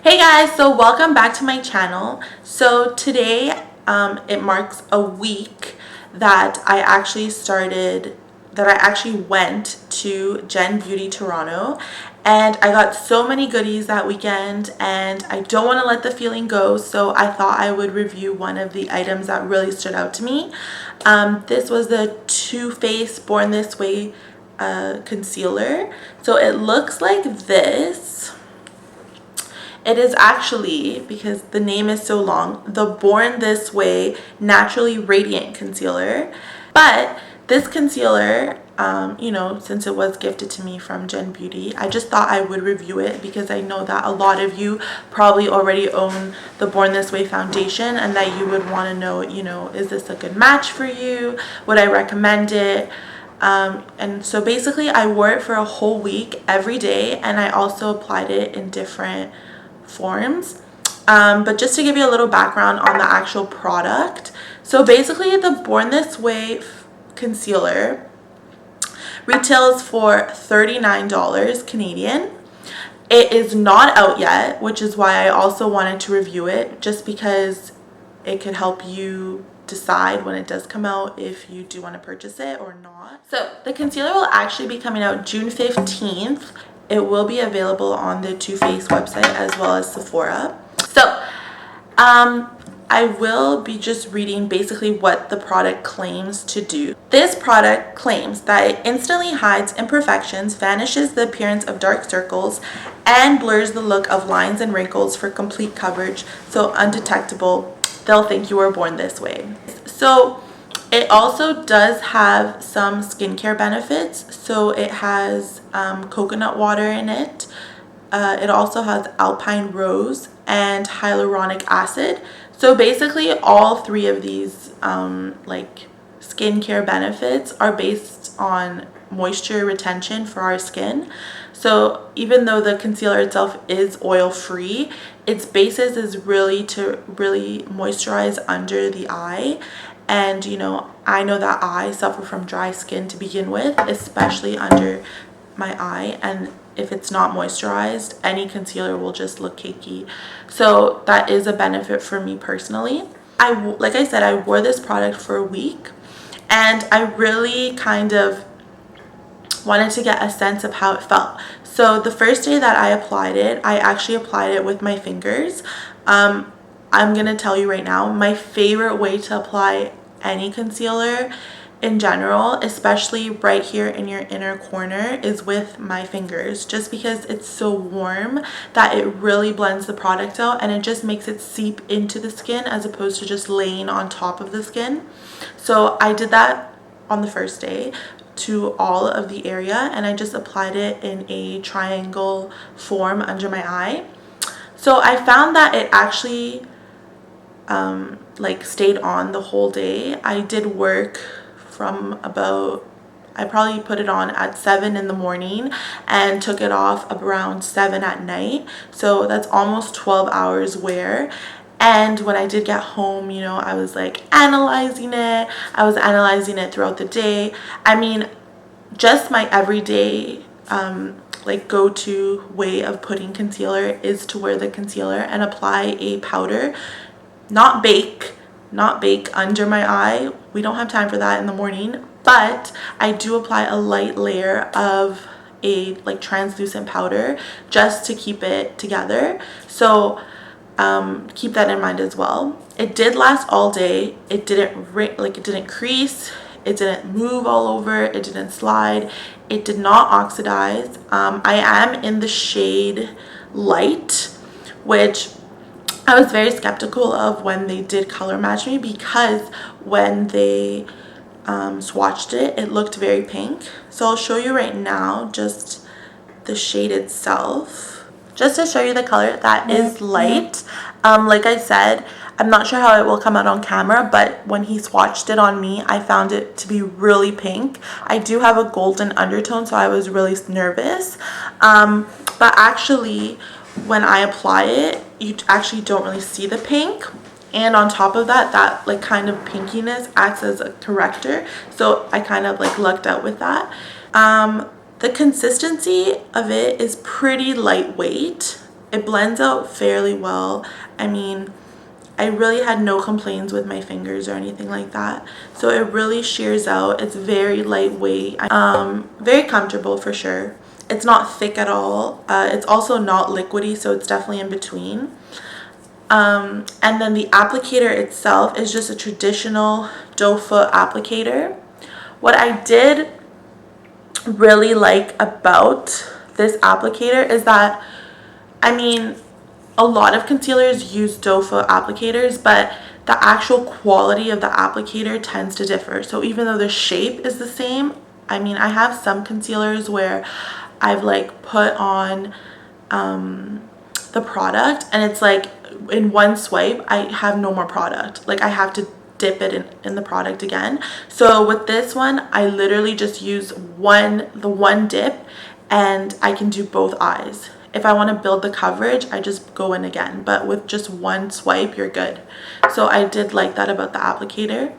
Hey guys, so welcome back to my channel. So today it marks a week that I actually went to Gen Beauty Toronto, and I got so many goodies that weekend and I don't want to let the feeling go, so I thought I would review one of the items that really stood out to me. This was the Too Faced Born This Way concealer. So it looks like this. It is actually, because the name is so long, the Born This Way Naturally Radiant Concealer. But this concealer, since it was gifted to me from Gen Beauty, I just thought I would review it because I know that a lot of you probably already own the Born This Way foundation and that you would want to know, is this a good match for you? Would I recommend it? And so basically I wore it for a whole week every day, and I also applied it in different forms. But just to give you a little background on the actual product, so basically the Born This Way concealer retails for $39 Canadian. It is not out yet, which is why I also wanted to review it, just because it could help you decide when it does come out if you do want to purchase it or not. So the concealer will actually be coming out June 15th. It will be available on the Too Faced website as well as Sephora. So I will be just reading basically what the product claims to do. This product claims that it instantly hides imperfections, vanishes the appearance of dark circles, and blurs the look of lines and wrinkles for complete coverage, so undetectable. They'll think you were born this way. So it also does have some skincare benefits. So it has coconut water in it. It also has alpine rose and hyaluronic acid. So basically all three of these skincare benefits are based on moisture retention for our skin. So even though the concealer itself is oil free, its basis is really to moisturize under the eye. And I know that I suffer from dry skin to begin with, especially under my eye, and if it's not moisturized, any concealer will just look cakey. So that is a benefit for me personally. Like I said, I wore this product for a week, and I really kind of wanted to get a sense of how it felt. So the first day that I applied it, I actually applied it with my fingers. I'm gonna tell you right now, my favorite way to apply any concealer in general, especially right here in your inner corner, is with my fingers, just because it's so warm that it really blends the product out and it just makes it seep into the skin as opposed to just laying on top of the skin. So I did that on the first day to all of the area, and I just applied it in a triangle form under my eye. So I found that it actually stayed on the whole day. I did work from I probably put it on at 7 in the morning and took it off around 7 at night. So that's almost 12 hours wear. And when I did get home, I was analyzing it. I was analyzing it throughout the day. I mean, just my everyday go-to way of putting concealer is to wear the concealer and apply a powder. Not bake under my eye. We don't have time for that in the morning, but I do apply a light layer of a translucent powder just to keep it together. So keep that in mind as well. It did last all day. It didn't crease. It didn't move all over. It didn't slide. It did not oxidize. I am in the shade Light, which I was very skeptical of when they did color match me, because when they swatched it, it looked very pink. So I'll show you right now just the shade itself, just to show you the color. That is Light. Like I said, I'm not sure how it will come out on camera, but when he swatched it on me, I found it to be really pink. I do have a golden undertone, so I was really nervous. But actually, when I apply it, you actually don't really see the pink, and on top of that kind of pinkiness acts as a corrector, so I kind of lucked out with that. The consistency of it is pretty lightweight. it blends out fairly well. I mean, I really had no complaints with my fingers or anything like that. So it really shears out. It's very lightweight, very comfortable for sure. It's not thick at all. It's also not liquidy, so it's definitely in between. And then the applicator itself is just a traditional doe foot applicator. What I did really like about this applicator is that, I mean, a lot of concealers use doe foot applicators, but the actual quality of the applicator tends to differ. So even though the shape is the same, I mean, I have some concealers where I've like put on the product and it's like in one swipe I have no more product. Like I have to dip it in the product again. So with this one, I literally just use the one dip and I can do both eyes. If I want to build the coverage, I just go in again, but with just one swipe you're good. So I did like that about the applicator.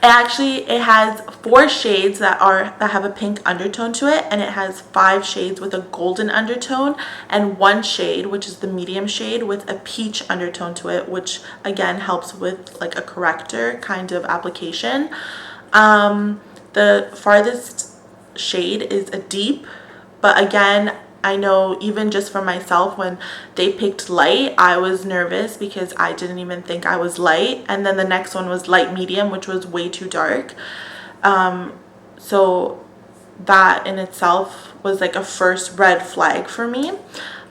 It has 4 shades that have a pink undertone to it, and it has 5 shades with a golden undertone, and 1 shade, which is the medium shade, with a peach undertone to it, which again helps with like a corrector kind of application. The farthest shade is a deep, but again, I know even just for myself, when they picked light, I was nervous because I didn't even think I was light. And then the next one was light medium, which was way too dark. So that in itself was like a first red flag for me.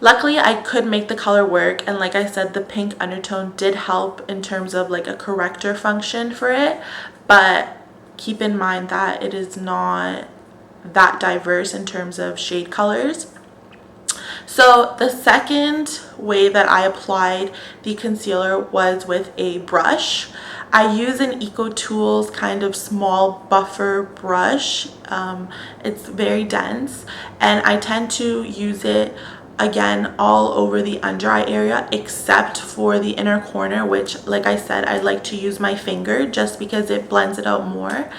Luckily, I could make the color work. And like I said, the pink undertone did help in terms of like a corrector function for it. But keep in mind that it is not that diverse in terms of shade colors. So the second way that I applied the concealer was with a brush. I use an EcoTools kind of small buffer brush. It's very dense, and I tend to use it again all over the under eye area except for the inner corner, which like I said, I like to use my finger just because it blends it out more.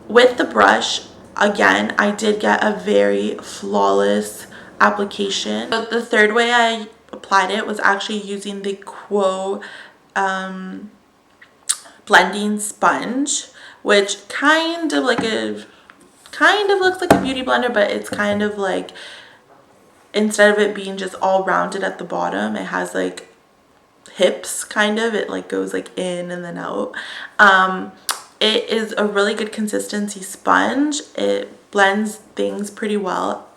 With the brush, again, I did get a very flawless application. So the third way I applied it was actually using the xoxo blending sponge, which kind of looks like a beauty blender, but it's kind of like, instead of it being just all rounded at the bottom, it has like hips kind of, it like goes like in and then out. It is a really good consistency sponge. It blends things pretty well,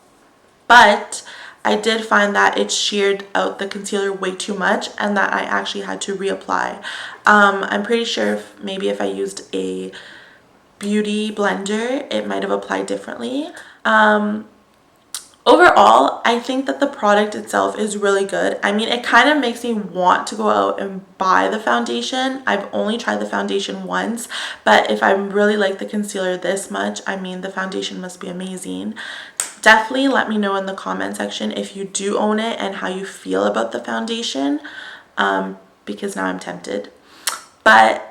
but I did find that it sheared out the concealer way too much and that I actually had to reapply. I'm pretty sure maybe if I used a beauty blender, it might have applied differently. Overall, I think that the product itself is really good. I mean, it kind of makes me want to go out and buy the foundation. I've only tried the foundation once, but if I really like the concealer this much, I mean, the foundation must be amazing. Definitely let me know in the comment section if you do own it and how you feel about the foundation, because now I'm tempted. But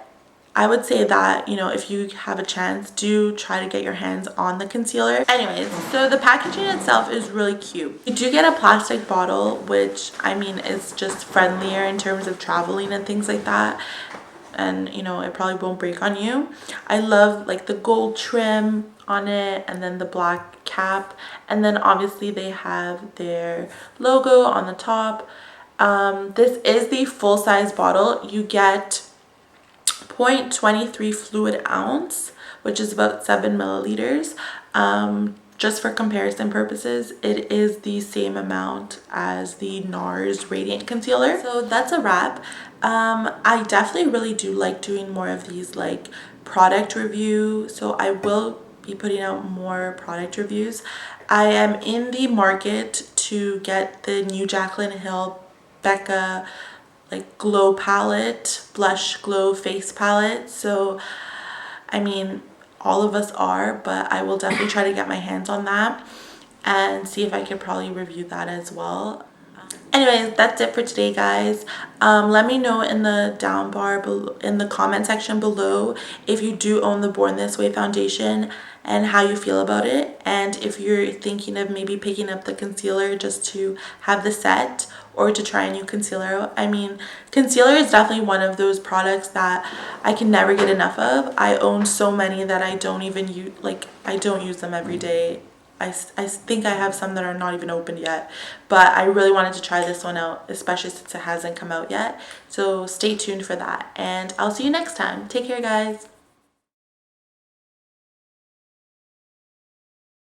I would say that, you know, if you have a chance, do try to get your hands on the concealer. Anyways, so the packaging itself is really cute. You do get a plastic bottle, which I mean is just friendlier in terms of traveling and things like that. And you know, it probably won't break on you. I love like the gold trim on it and then the black cap. And then obviously they have their logo on the top. This is the full-size bottle. You get 0.23 fluid ounce, which is about 7 milliliters. Just for comparison purposes, it is the same amount as the NARS Radiant Concealer. So that's a wrap. I definitely really do like doing more of these like product review, so I will be putting out more product reviews. I am in the market to get the new Jaclyn Hill Becca like glow palette, blush glow face palette. So I mean, all of us are, but I will definitely try to get my hands on that and see if I could probably review that as well. Anyways, that's it for today, guys. Let me know in the down bar below, in the comment section below, if you do own the Born This Way foundation and how you feel about it, and if you're thinking of maybe picking up the concealer just to have the set or to try a new concealer out. I mean, concealer is definitely one of those products that I can never get enough of. I own so many that I don't even use, like, I don't use them every day. I think I have some that are not even opened yet, but I really wanted to try this one out, especially since it hasn't come out yet. So stay tuned for that, and I'll see you next time. Take care, guys.